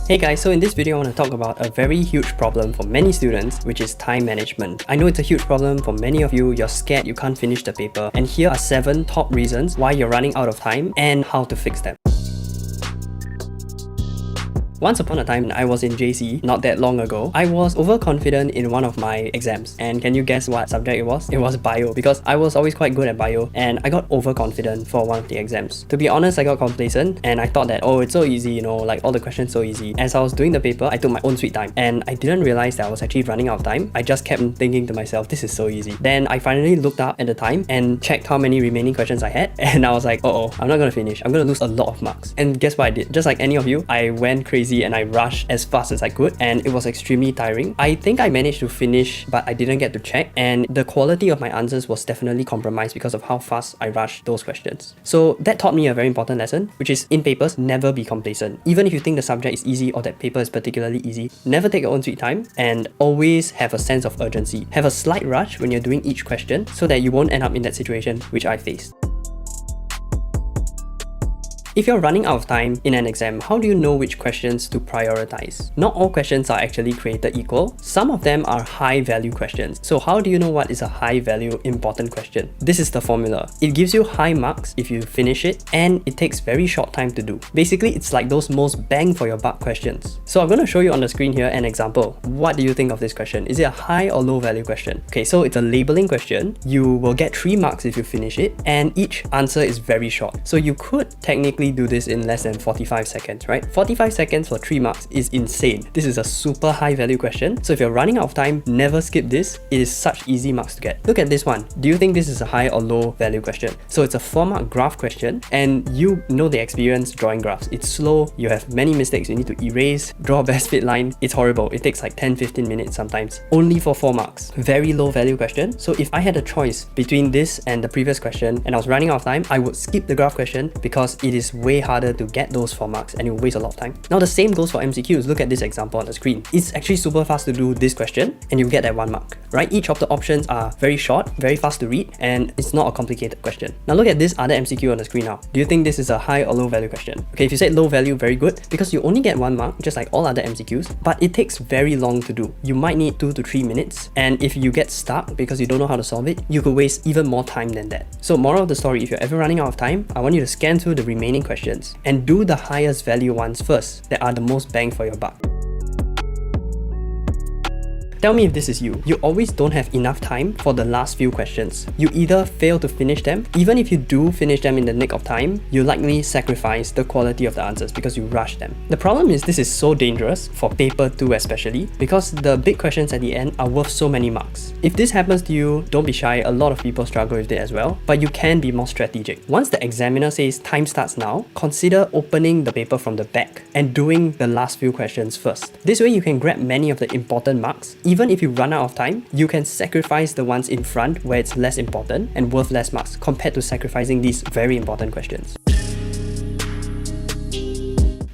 Hey guys, so in this video I want to talk about a very huge problem for many students, which is time management. I know it's a huge problem for many of you, you're scared you can't finish the paper, and here are 7 top reasons why you're running out of time and how to fix them. Once upon a time, I was in JC not that long ago. I was overconfident in one of my exams. And can you guess what subject it was? It was bio, because I was always quite good at bio and I got overconfident for one of the exams. To be honest, I got complacent and I thought that, oh, it's so easy, like all the questions so easy. As I was doing the paper, I took my own sweet time and I didn't realize that I was actually running out of time. I just kept thinking to myself, this is so easy. Then I finally looked up at the time and checked how many remaining questions I had, and I was like, oh, I'm not gonna finish. I'm gonna lose a lot of marks. And guess what I did? Just like any of you, I went crazy and I rushed as fast as I could, and it was extremely tiring. I think I managed to finish, but I didn't get to check, and the quality of my answers was definitely compromised because of how fast I rushed those questions. So that taught me a very important lesson, which is in papers, never be complacent. Even if you think the subject is easy or that paper is particularly easy, never take your own sweet time and always have a sense of urgency. Have a slight rush when you're doing each question so that you won't end up in that situation which I faced. If you're running out of time in an exam, how do you know which questions to prioritize? Not all questions are actually created equal. Some of them are high value questions. So how do you know what is a high value important question? This is the formula. It gives you high marks if you finish it, and it takes very short time to do. Basically, it's like those most bang for your buck questions. So I'm going to show you on the screen here an example. What do you think of this question? Is it a high or low value question? Okay, so it's a labeling question. You will get 3 marks if you finish it, and each answer is very short. So you could technically do this in less than 45 seconds, right? 45 seconds for 3 marks is insane. This is a super high value question. So if you're running out of time, never skip this. It is such easy marks to get. Look at this one. Do you think this is a high or low value question? So it's a 4-mark graph question, and you know the experience drawing graphs. It's slow, you have many mistakes, you need to erase, draw a best fit line. It's horrible. It takes like 10-15 minutes sometimes. Only for 4 marks. Very low value question. So if I had a choice between this and the previous question and I was running out of time, I would skip the graph question because it is way harder to get those 4 marks and it will waste a lot of time. Now the same goes for MCQs. Look at this example on the screen. It's actually super fast to do this question and you get that 1 mark, right? Each of the options are very short, very fast to read, and it's not a complicated question. Now look at this other MCQ on the screen now. Do you think this is a high or low value question? Okay, if you said low value, very good, because you only get 1 mark, just like all other MCQs, but it takes very long to do. You might need 2 to 3 minutes, and if you get stuck because you don't know how to solve it, you could waste even more time than that. So moral of the story, if you're ever running out of time, I want you to scan through the remaining questions and do the highest value ones first that are the most bang for your buck. Tell me if this is you. You always don't have enough time for the last few questions. You either fail to finish them, even if you do finish them in the nick of time, you likely sacrifice the quality of the answers because you rush them. The problem is this is so dangerous, for paper 2 especially, because the big questions at the end are worth so many marks. If this happens to you, don't be shy. A lot of people struggle with it as well, but you can be more strategic. Once the examiner says time starts now, consider opening the paper from the back and doing the last few questions first. This way you can grab many of the important marks. Even if you run out of time, you can sacrifice the ones in front where it's less important and worth less marks compared to sacrificing these very important questions.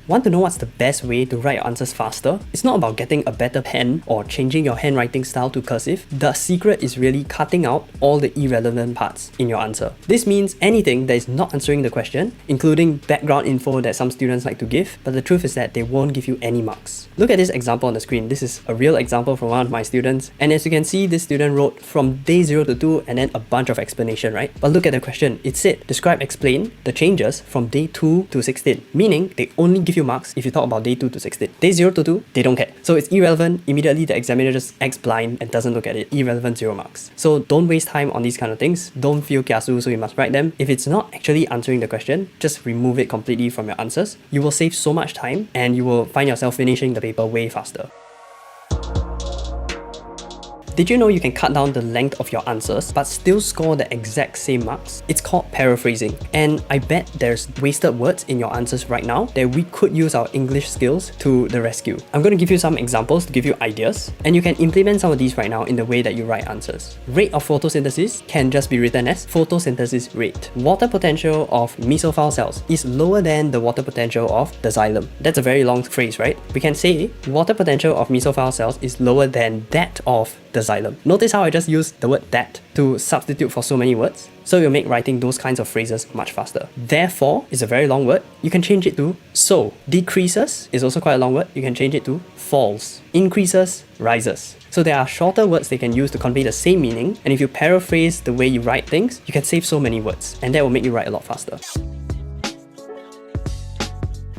Want to know what's the best way to write your answers faster? It's not about getting a better pen or changing your handwriting style to cursive. The secret is really cutting out all the irrelevant parts in your answer. This means anything that is not answering the question, including background info that some students like to give, but the truth is that they won't give you any marks. Look at this example on the screen. This is a real example from one of my students, and as you can see, this student wrote from day 0 to 2 and then a bunch of explanation, right? But look at the question. It said, describe, explain the changes from day 2 to 16, meaning they only give you marks if you talk about day 2 to 16. Day 0 to 2, they don't care. So it's irrelevant. Immediately the examiner just acts blind and doesn't look at it. Irrelevant, 0 marks. So don't waste time on these kind of things. Don't feel kiasu, so you must write them. If it's not actually answering the question, just remove it completely from your answers. You will save so much time and you will find yourself finishing the paper way faster. Did you know you can cut down the length of your answers but still score the exact same marks? It's called paraphrasing, and I bet there's wasted words in your answers right now that we could use our English skills to the rescue. I'm going to give you some examples to give you ideas, and you can implement some of these right now in the way that you write answers. Rate of photosynthesis can just be written as photosynthesis rate. Water potential of mesophile cells is lower than the water potential of the xylem. That's a very long phrase, right? We can say water potential of mesophile cells is lower than that of the asylum. Notice how I just used the word that to substitute for so many words? So you'll make writing those kinds of phrases much faster. Therefore is a very long word. You can change it to so. Decreases is also quite a long word. You can change it to falls. Increases, rises. So there are shorter words they can use to convey the same meaning, and if you paraphrase the way you write things, you can save so many words, and that will make you write a lot faster.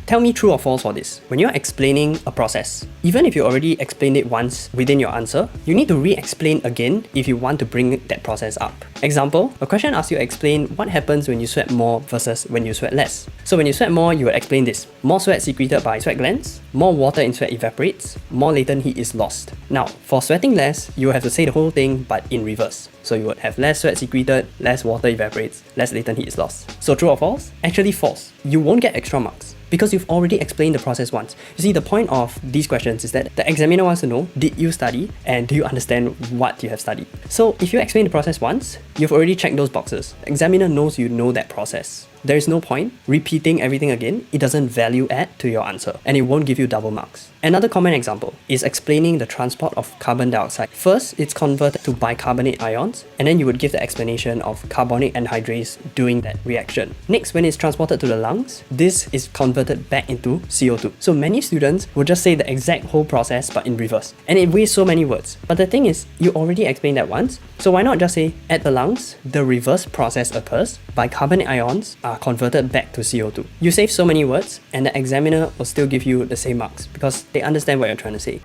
Tell me true or false for this. When you're explaining a process, even if you already explained it once within your answer, you need to re-explain again if you want to bring that process up. Example, a question asks you to explain what happens when you sweat more versus when you sweat less. So when you sweat more, you will explain this. More sweat secreted by sweat glands, more water in sweat evaporates, more latent heat is lost. Now, for sweating less, you will have to say the whole thing but in reverse. So you would have less sweat secreted, less water evaporates, less latent heat is lost. So true or false? Actually false. You won't get extra marks, because you've already explained the process once. You see, the point of these questions is that the examiner wants to know, did you study and do you understand what you have studied? So if you explain the process once, you've already checked those boxes. The examiner knows you know that process. There is no point repeating everything again. It doesn't value add to your answer and it won't give you double marks. Another common example is explaining the transport of carbon dioxide. First, it's converted to bicarbonate ions, and then you would give the explanation of carbonic anhydrase doing that reaction. Next, when it's transported to the lungs, this is converted back into CO2. So many students will just say the exact whole process but in reverse, and it wastes so many words. But the thing is, you already explained that once, so why not just say, at the lungs, the reverse process occurs, bicarbonate ions are converted back to CO2. You save so many words, and the examiner will still give you the same marks because they understand what you're trying to say.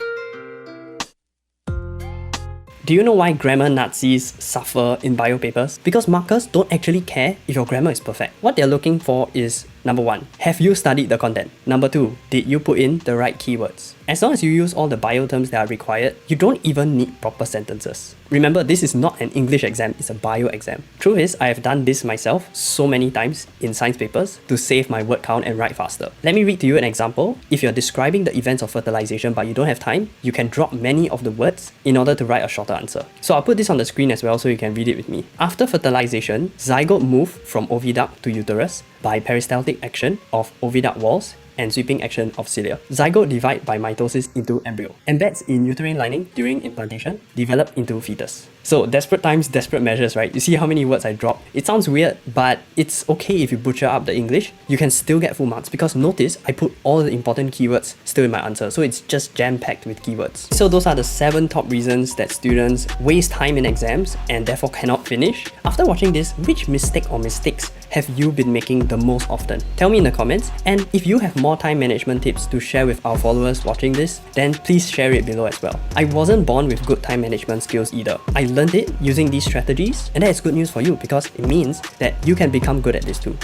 Do you know why grammar Nazis suffer in bio papers? Because markers don't actually care if your grammar is perfect. What they're looking for is, number 1, have you studied the content? Number 2, did you put in the right keywords? As long as you use all the bio terms that are required, you don't even need proper sentences. Remember, this is not an English exam, it's a bio exam. Truth is, I have done this myself so many times in science papers to save my word count and write faster. Let me read to you an example. If you're describing the events of fertilization but you don't have time, you can drop many of the words in order to write a shorter answer. So I'll put this on the screen as well so you can read it with me. After fertilization, zygote move from oviduct to uterus by peristaltic action of oviduct walls and sweeping action of cilia. Zygote divide by mitosis into embryo. Embeds in uterine lining during implantation, develop into fetus. So desperate times, desperate measures, right? You see how many words I dropped? It sounds weird, but it's okay if you butcher up the English. You can still get full marks because notice I put all the important keywords still in my answer. So it's just jam-packed with keywords. So those are the 7 top reasons that students waste time in exams and therefore cannot finish. After watching this, which mistake or mistakes have you been making the most often? Tell me in the comments. And if you have more time management tips to share with our followers watching this, then please share it below as well. I wasn't born with good time management skills either. I learned it using these strategies, and that is good news for you because it means that you can become good at this too.